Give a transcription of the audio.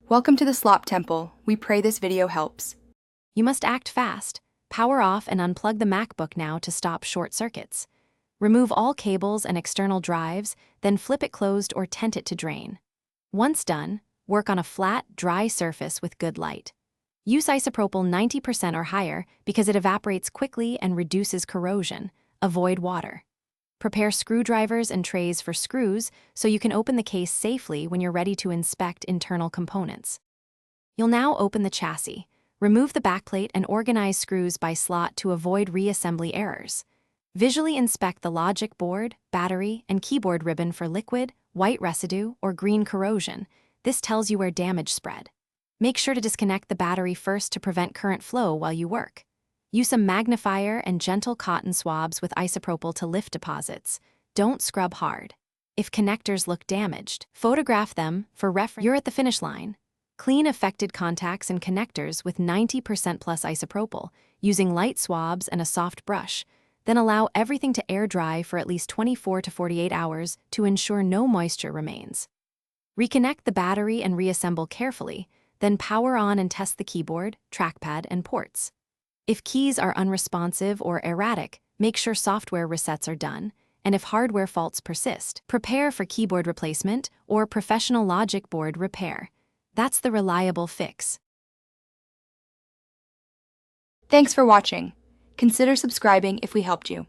Welcome to the Slop Temple. We pray this video helps. You must act fast. Power off and unplug the Macbook now to stop short circuits. Remove all cables and external drives, then flip it closed or tent it to drain. Once done, work on a flat, dry surface with good light. Use isopropyl 90% or higher because it evaporates quickly and reduces corrosion. Avoid water. Prepare screwdrivers and trays for screws so you can open the case safely when you're ready to inspect internal components. You'll now open the chassis. Remove the backplate and organize screws by slot to avoid reassembly errors. Visually inspect the logic board, battery, and keyboard ribbon for liquid, white residue, or green corrosion. This tells you where damage spread. Make sure to disconnect the battery first to prevent current flow while you work. Use a magnifier and gentle cotton swabs with isopropyl to lift deposits. Don't scrub hard. If connectors look damaged, photograph them for reference. You're at the finish line. Clean affected contacts and connectors with 90% plus isopropyl, using light swabs and a soft brush. Then allow everything to air dry for at least 24 to 48 hours to ensure no moisture remains. Reconnect the battery and reassemble carefully, then power on and test the keyboard, trackpad, and ports. If keys are unresponsive or erratic, make sure software resets are done, and if hardware faults persist, prepare for keyboard replacement or professional logic board repair. That's the reliable fix. Thanks for watching. Consider subscribing if we helped you.